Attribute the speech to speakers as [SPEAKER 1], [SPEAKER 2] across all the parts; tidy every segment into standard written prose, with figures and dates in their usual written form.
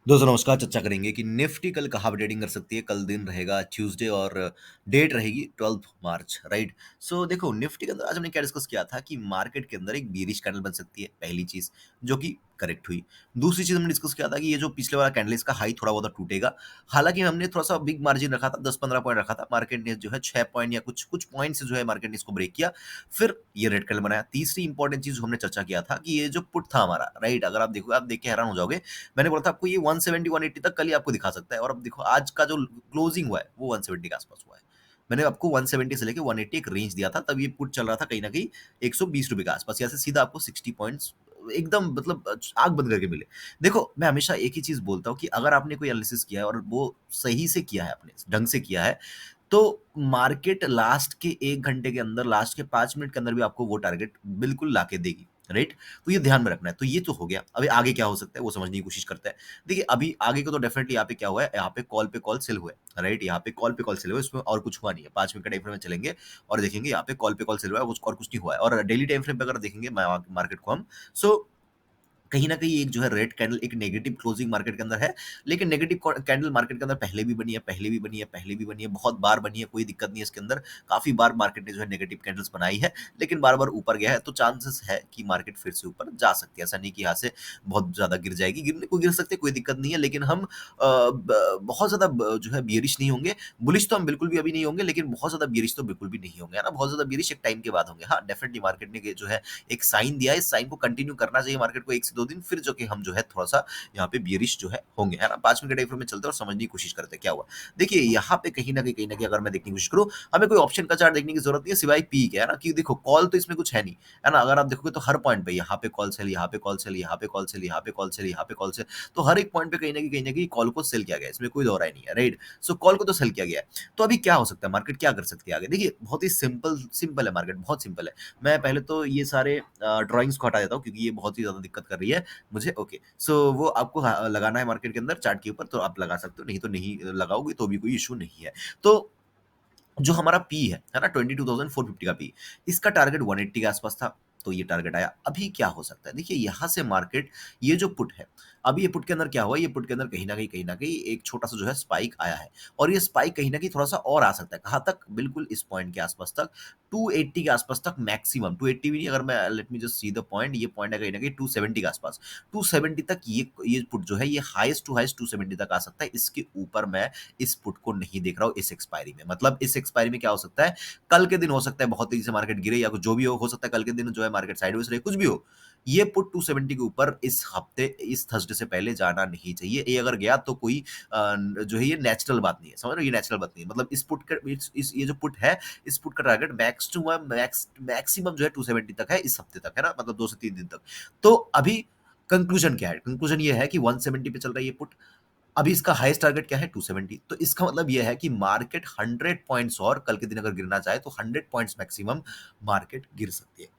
[SPEAKER 1] दोस्तों नमस्कार। चर्चा करेंगे कि निफ्टी कल कहाँ पे ट्रेडिंग कर सकती है। कल दिन रहेगा ट्यूसडे और डेट रहेगी 12 मार्च, राइट। सो देखो, निफ्टी के अंदर आज हमने क्या डिस्कस किया था कि मार्केट के अंदर एक बीरिश कैंडल बन सकती है, पहली चीज जो कि करेक्ट हुई। दूसरी चीज हमने डिस्कस किया था कि ये जो पिछले वाला कैंडल इसका हाई थोड़ा बहुत टूटेगा। हालांकि हमने थोड़ा सा बिग मार्जिन रखा था, 10-15 पॉइंट रखा था। मार्केट ने जो है 6 पॉइंट या कुछ कुछ पॉइंट से जो है मार्केट ने इसको ब्रेक किया, फिर ये रेड कैंडल बनाया। तीसरी इंपॉर्टेंट चीज जो हमने चर्चा किया था कि ये जो पुट था हमारा, राइट, अगर आप देखो, आप देख के हैरान हो जाओगे। मैंने बोला था आपको ये 170 180 तक कल ही आपको दिखा सकता है, और अब देखो आज का जो क्लोजिंग हुआ है वो 170 के आसपास हुआ है। मैंने आपको 170 से लेके 180 एक रेंज दिया था, तब ये पुट चल रहा था कहीं ना कहीं 120 रुपए के आसपास। यहाँ से सीधा आपको 60 पॉइंट्स एकदम मतलब आग बंद करके मिले। देखो, मैं हमेशा एक ही चीज बोलता हूँ कि अगर आपने कोई एनालिसिस किया है और वो सही से किया है, आपने ढंग से किया है, तो मार्केट लास्ट के 1 घंटे के अंदर, लास्ट के 5 मिनट के अंदर भी आपको वो टारगेट बिल्कुल लाके देगी, राइट? तो ये ध्यान में रखना है। तो ये तो हो गया। अभी आगे क्या हो सकता है वो समझने की कोशिश करते हैं। देखिए, अभी आगे को तो डेफिनिटली यहाँ पे क्या हुआ है, यहाँ पे कॉल सेल हुआ है, राइट? यहाँ पे कॉल पे कॉल सेल हुआ है, इसमें और कुछ हुआ नहीं है। 5 मिनट का टाइम फ्रेम में चलेंगे और देखेंगे यहाँ पे कॉल पे कॉल सेल हुआ है, कुछ और कुछ नहीं हुआ है। और डेली टाइम फ्रेम पे अगर देखेंगे मार्केट को हम, सो कहीं न कहीं एक जो है रेड कैंडल एक नेगेटिव क्लोजिंग मार्केट के अंदर है, लेकिन नेगेटिव कैंडल मार्केट के अंदर पहले भी बनी है, पहले भी बनी है, पहले भी बनी है, बहुत बार बनी है, कोई दिक्कत नहीं है इसके अंदर। काफ़ी बार मार्केट ने जो है नेगेटिव कैंडल्स बनाई है, लेकिन बार-बार ऊपर गया है, तो चांसेस है कि मार्केट फिर से ऊपर जा सकती है। ऐसा नहीं कि यहाँ से बहुत ज़्यादा गिर जाएगी, गिरने को गिर सकते है, कोई दिक्कत नहीं है, लेकिन हम बहुत ज़्यादा जो है बियरिश नहीं होंगे। बुलिश तो हम बिल्कुल भी अभी नहीं होंगे, लेकिन बहुत ज़्यादा बियरिश तो बिल्कुल भी नहीं होंगे, है ना? बहुत ज़्यादा बियरिश एक टाइम के बाद होंगे। हाँ, डेफिनिटली मार्केट ने जो है एक साइन दिया है, इस साइन को कंटिन्यू करना चाहिए मार्केट को 1 से 2 दिन, फिर जो कि हम जो है थोड़ा-सा यहाँ पे बियरिश जो है होंगे, है ना? 5 मिनट के टाइम फ्रेम में चलते हैं और समझने की कोशिश करते हैं क्या हुआ। देखिए, यहाँ पे कहीं न कहीं अगर मैं देखने की कोशिश करूँ, हमें कोई ऑप्शन का चार्ट देखने की ज़रूरत नहीं है सिवाय पी के, है ना? कि देखो, कॉल तो इसमें कुछ है नहीं, है ना? अगर आप देखोगे तो हर पॉइंट पे यहाँ पे कॉल सेल, यहाँ पे कॉल सेल, यहाँ पे कॉल सेल, यहाँ पे कॉल सेल, यहाँ पे कॉल सेल, तो हर एक पॉइंट पे कहीं न कहीं कॉल को सेल किया गया है, इसमें कोई दो राय नहीं है, राइट? सो कॉल को तो सेल किया गया है। तो अभी क्या हो सकता है, मार्केट क्या कर सकती है आगे? देखिए, बहुत ही सिंपल सिंपल है मार्केट, बहुत सिंपल है। मैं पहले तो ये सारे ड्राइंग्स को हटा देता हूँ क्योंकि ये बहुत ही ज़्यादा दिक्कत कर रही है मुझे। ओके, सो वो आपको लगाना है मार्केट के अंदर चार्ट के ऊपर, तो आप लगा सकते हो, नहीं तो नहीं लगाओगे तो भी कोई इश्यू नहीं है। तो जो हमारा पी है ना, 22,450 का पी, इसका टारगेट 180 के आसपास था, तो ये टारगेट आया। अभी क्या हो सकता है? देखिए, यहाँ से मार्केट, ये जो पुट है, अभी ये पुट के अंदर क्या हुआ, ये पुट के अंदर कहीं न कहीं एक छोटा-सा जो है स्पाइक आया है, और ये स्पाइक कहीं न कहीं थोड़ा-सा और आ सकता है। कहाँ तक? बिल्कुल इस पॉइंट के आसपास तक, 280 के आसपास तक मैक्सिमम। 280 भी नहीं, अगर मैं let me just see the point, ये पॉइंट है कहीं न कहीं 270 के आसपास। 270 तक ये पुट जो है, ये हाईएस्ट टू हाईएस्ट 270 तक आ सकता है। इसके ऊपर मैं इस पुट को नहीं देख रहा हूँ इस एक्सपायरी में। मतलब इस एक्सपायरी में क्या हो सकता है, कल के दिन हो सकता है बहुत तेजी से मार्केट गिरे, या जो भी हो सकता है कल के दिन जो है मार्केट साइडवेज रहे, कुछ भी हो। ये पुट 270 के ऊपर इस हफ्ते, इस थर्सडे से पहले जाना नहीं चाहिए। ये अगर गया तो कोई जो है ये नेचुरल बात नहीं है, समझ रहे हो? ये नेचुरल बात नहीं है। मतलब इस पुट का इस ये जो पुट है, इस पुट का टारगेट मैक्सिमम जो है 270 तक है इस हफ्ते तक, है ना? मतलब 2 से 3 दिन तक। तो अभी कंक्लूजन क्या है? कंक्लूजन ये है कि 170 पे चल रहा है ये पुट। अभी इसका हाईएस्ट टारगेट क्या है? 270। तो इसका मतलब ये है कि मार्केट 100 पॉइंट्स, और कल के दिन अगर गिरना चाहे तो 100 पॉइंट्स मैक्सिमम मार्केट गिर सकती है।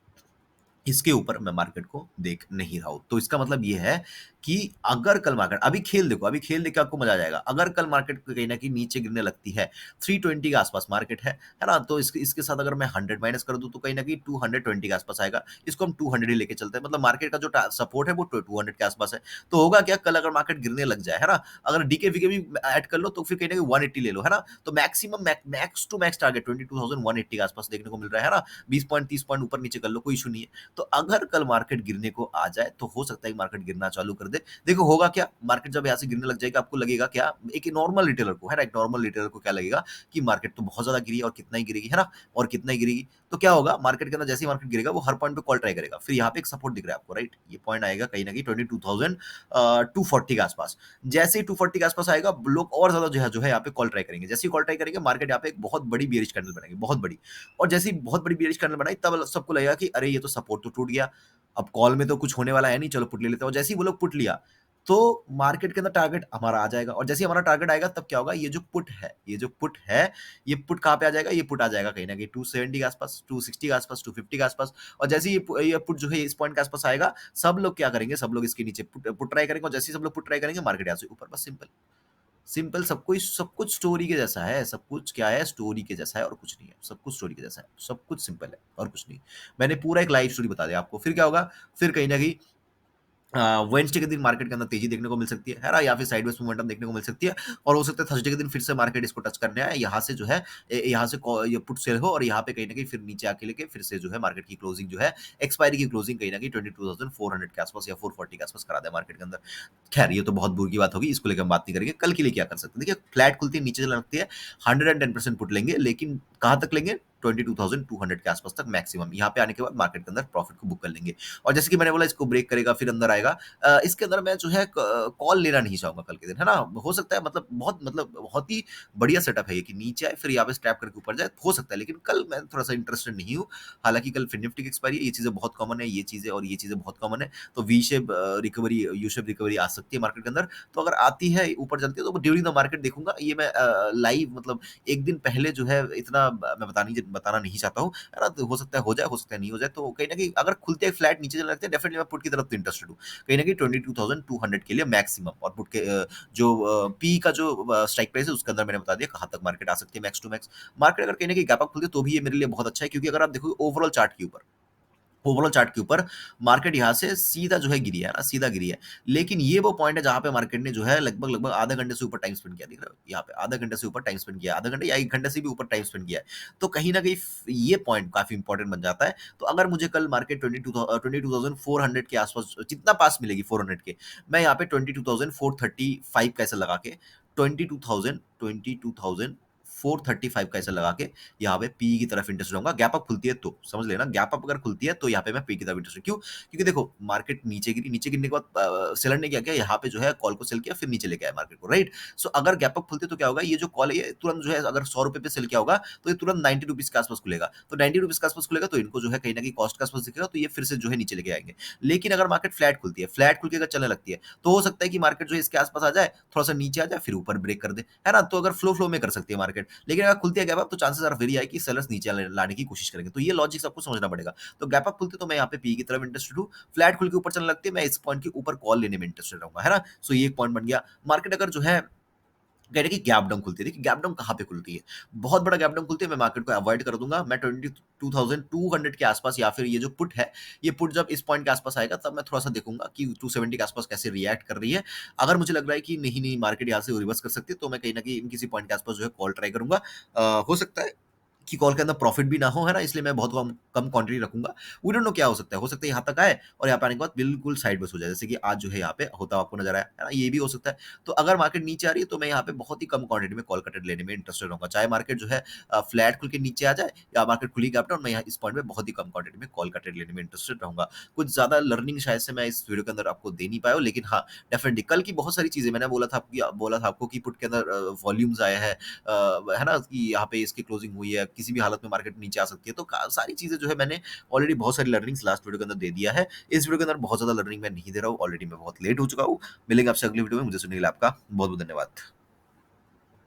[SPEAKER 1] इसके ऊपर मैं मार्केट को देख नहीं रहा हूँ। तो इसका मतलब ये है कि अगर कल मार्केट, अभी खेल देखो, अभी खेल देख के आपको मज़ा आ जाएगा। अगर कल मार्केट कहीं न कहीं नीचे गिरने लगती है, 320 के आसपास मार्केट है ना? तो इसके इसके साथ अगर मैं 100 माइनस कर दूँ तो कहीं न कहीं 220 के आसपास आएगा। इसको हम 200 ही लेके चलते हैं। मतलब मार्केट का जो सपोर्ट है वो 200 के आसपास है। तो होगा क्या, कल अगर मार्केट गिरने लग जाए, है ना? अगर डीके-वीके भी ऐड कर लो तो फिर कहीं न कहीं 180 ले लो, है ना? तो maximum max to max target 22,180 के आसपास देखने को मिल रहा है ना? 20 पॉइंट 30 पॉइंट ऊपर नीचे कर लो, कोई इश्यू नहीं है। तो अगर कल मार्केट गिरने को आ जाए तो हो सकता है कि मार्केट गिरना चालू कर दे। देखो होगा क्या, मार्केट जब यहाँ से गिरने लग जाएगा आपको लगेगा क्या, एक नॉर्मल रिटेलर को, है ना, एक नॉर्मल रिटेलर को क्या लगेगा कि मार्केट तो बहुत ज्यादा गिरी है, और कितना ही गिरेगी, है ना? और कितना ही गिरेगी, तो क्या होगा, मार्केट के अंदर जैसे ही मार्केट गिरेगा वो हर पॉइंट पे कॉल ट्राई करेगा। फिर यहाँ पे एक सपोर्ट दिख रहा है आपको, राइट? ये पॉइंट आएगा कहीं ना कहीं 22,240 के आसपास। जैसे ही 240 के आसपास आएगा, लोग और ज्यादा जो है यहाँ पे कॉल ट्राई करेंगे। जैसे ही कॉल ट्राई करेंगे, मार्केट यहाँ पे एक बहुत बड़ी बियरिश कैंडल बनाएगी, बहुत बड़ी। और जैसे ही बहुत बड़ी बियरिश कैंडल बनाई, तब सबको लगेगा कि अरे ये तो सपोर्ट तो टूट गया, अब कॉल में तो कुछ होने वाला है नहीं, चलो पुट ले लेते हैं। और जैसे ही वो लोग पुट लिया, तो मार्केट के अंदर टारगेट हमारा आ जाएगा, और जैसे ही हमारा टारगेट आएगा तब क्या होगा, ये जो पुट है, ये पुट कहाँ पे आ जाएगा, ये पुट आ जाएगा कहीं ना कहीं 270 के आसपास, 260 के आसपास, 250 के आसपास। और जैसे ही ये पुट जो है इस पॉइंट के आसपास आएगा, सब लोग क्या करेंगे, सब लोग इसके नीचे पुट पुट ट्राई करेंगे, और जैसे ही सब लोग पुट ट्राई करेंगे, मार्केट यहाँ से ऊपर। बस सिंपल सिंपल, सब कुछ स्टोरी के जैसा है, सब कुछ क्या है, स्टोरी के जैसा है, और कुछ नहीं है। सब कुछ स्टोरी के जैसा है, सब कुछ सिंपल है और कुछ नहीं। मैंने पूरा एक लाइव स्टोरी बता दिया आपको। फिर क्या होगा, फिर कहीं ना कहीं वेडनेसडे के दिन मार्केट के अंदर तेजी देखने को मिल सकती है ना? या फिर साइडवेज मोमेंटम देखने को मिल सकती है और हो सकता है थर्सडे के दिन फिर से मार्केट इसको टच करने आए, यहाँ से जो है यहाँ से ये पुट सेल हो और यहाँ पे कहीं न कहीं फिर नीचे आके लेके फिर से जो है मार्केट की क्लोजिंग जो है एक्सपायरी की क्लोजिंग कहीं न कहीं 22,400 के आस-पास या 440 के आस-पास करा दे मार्केट के अंदर। खैर ये तो बहुत दूर की बात होगी, इसको लेके हम बात नहीं करेंगे। कल के लिए क्या कर सकते हैं? देखिए फ्लैट खुलती है, नीचे चलने लगती है, 110% पुट लेंगे, लेकिन कहाँ तक लेंगे? 22,200 के आस-पास तक मैक्सिमम। यहाँ पे आने के बाद मार्केट के अंदर प्रॉफिट को बुक कर लेंगे और जैसे कि मैंने बोला इसको ब्रेक करेगा, फिर अंदर आएगा। इसके अंदर मैं जो है कॉल लेना नहीं चाहूँगा कल के दिन, है ना? हो सकता है बहुत ही बढ़िया सेटअप है ये कि नीचे आए फिर यहाँ पे स्टैप करके ऊपर जाए, हो सकता है। लेकिन कल मैं थोड़ा-सा इंटरेस्टेड नहीं हूँ। हालाँकि कल फिर निफ्टी की एक्सपायरी है, ये चीज़ें बहुत कॉमन है, ये चीज़ें और ये चीज़ें बहुत कॉमन है। तो V shape recovery, U shape recovery आ सकती है मार्केट के अंदर। तो अगर आती है, ऊपर चलती है तो ड्यूरिंग द मार्केट देखूँगा। ये मैं लाइव मतलब 1 दिन पहले जो है इतना मैं बताना नहीं चाहता हूँ, है ना? तो हो सकता है हो जाए, हो सकता है नहीं हो जाए। तो कहीं न कहीं अगर खुलते ही फ्लैट नीचे चलने लगते हैं, डेफिनिटली मैं पुट की तरफ तो इंटरेस्टेड हूँ। कहीं न कहीं 22,200 के लिए मैक्सिमम और पुट के जो पी का जो स्ट्राइक प्राइस है उसके अंदर मैंने बता दिया कहाँ तक मार्केट आ सकती है मैक्स टू मैक्स। मार्केट अगर कहीं न कहीं गैप अप खुलती है तो भी ये मेरे लिए बहुत अच्छा है, क्योंकि अगर आप देखोगे ओवरऑल चार्ट के ऊपर मार्केट यहाँ से सीधा जो है गिरी है ना, सीधा गिरी है। लेकिन ये वो पॉइंट है जहाँ पे मार्केट ने जो है लगभग-लगभग आधा घंटे से ऊपर टाइम स्पेंड किया, दिख रहा है? यहाँ पे आधा घंटे से ऊपर टाइम स्पेंड किया, आधा घंटे या 1 घंटे से भी ऊपर टाइम स्पेंड किया है। तो कहीं न कहीं ये पॉइंट काफ़ी इंपॉर्टेंट बन जाता है। तो अगर मुझे कल मार्केट 22,400 के आस-पास जितना पास मिलेगी 400 के, मैं यहाँ पे 22,435 का ऐसा लगा के 22,435 का ऐसा लगा के यहाँ पे पी की तरफ इंटरेस्ट रहूँगा। गैप अप खुलती है तो, समझ लेना गैप अप अगर खुलती है तो यहाँ पे मैं पी की तरफ इंटरेस्ट क्यों? क्योंकि देखो मार्केट नीचे गिरी, नीचे गिरने के बाद सेलर ने क्या किया, यहाँ पे जो है कॉल को सेल किया फिर नीचे लेके आया मार्केट को, राइट? सो अगर गैप अप खुलती है तो क्या होगा, ये जो कॉल है ये तुरंत जो है अगर ₹100 पे सेल किया होगा तो ये तुरंत ₹90 के आस-पास खुलेगा। तो ₹90 के आस-पास खुलेगा तो इनको जो है कहीं न कहीं कॉस्ट के आस-पास दिखेगा तो ये फिर से जो है नीचे लेके आएँगे। लेकिन अगर मार्केट फ्लैट खुलती है, फ्लैट खुल के अगर चलने लगती है, तो हो सकता है कि मार्केट जो है इसके आस-पास आ जाए, थोड़ा-सा नीचे आ जाए फिर ऊपर ब्रेक कर दे, है ना? तो अगर फ्लो में कर सकती है मार्केट। लेकिन अगर खुलती है गैप अप तो चांसेस आर वेरी हाई कि सेलर्स नीचे लाने की कोशिश करेंगे। तो ये लॉजिक आपको समझना पड़ेगा। तो गैप अप खुलती है तो मैं यहाँ पे पी की तरफ इंटरेस्टेड हूँ। फ्लैट खुल के ऊपर चलने लगती है, मैं इस पॉइंट के ऊपर कॉल लेने में इंटरेस्टेड रहूँगा, है ना? सो ये एक पॉइंट बन गया। मार्केट अगर जो है कह रहे हैं कि गैप डाउन खुलती है। देखिए गैप डाउन कहाँ पे खुलती है? बहुत बड़ा गैप डाउन खुलती है, मैं मार्केट को अवॉइड कर दूँगा। मैं 22,200 के आस-पास या फिर ये जो पुट है, ये पुट जब इस पॉइंट के आस-पास आएगा तब मैं थोड़ा-सा देखूँगा कि 270 के आस-पास कैसे रिएक्ट कर रही है। अगर मुझे लग रहा है कि नहीं मार्केट यहाँ से रिवर्स कर सकती है, तो मैं कहीं न कहीं किसी पॉइंट के आस-पास जो है कॉल ट्राई करूँगा। हो सकता है कि कॉल के अंदर प्रॉफिट भी ना हो, है ना? इसलिए मैं बहुत कम कम क्वांटिटी रखूँगा। वी डोंट नो क्या हो सकता है? हो सकता है यहाँ तक आए और यहाँ पे आने के बाद बिल्कुल साइड वेज़ हो जाए, जैसे कि आज जो है यहाँ पे होता हुआ आपको नज़र आया, है ना? ये भी हो सकता है। तो अगर मार्केट नीचे आ रही है तो मैं यहाँ पे बहुत ही कम क्वांटिटी में कॉल का ट्रेड लेने में इंटरेस्टेड रहूँगा। चाहे मार्केट जो है फ्लैट खुल के नीचे आ जाए या मार्केट खुली गैप डाउन, मैं यहाँ इस पॉइंट में बहुत ही कम क्वांटिटी में कॉल का ट्रेड लेने में इंटरेस्टेड रहूँगा। कुछ ज़्यादा लर्निंग शायद से मैं इस वीडियो के अंदर आपको दे नहीं पाया हूँ, लेकिन हाँ, डेफिनिटली कल की बहुत सारी चीज़ें मैंने बोला था आपको कि पुट के अंदर वॉल्यूम्स आए हैं, है ना? कि यहाँ पे इसकी क्लोजिंग हुई है, किसी भी हालत में मार्केट नीचे आ सकती है। तो का सारी चीज़ें जो है मैंने ऑलरेडी बहुत सारी लर्निंग्स लास्ट वीडियो के अंदर दे दिया है। इस वीडियो के अंदर बहुत ज़्यादा लर्निंग मैं नहीं दे रहा हूँ, ऑलरेडी मैं बहुत लेट हो चुका हूँ। मिलेंगे आपसे अगली वीडियो में, मुझे सुनने के लिए आपका बहुत-बहुत धन्यवाद।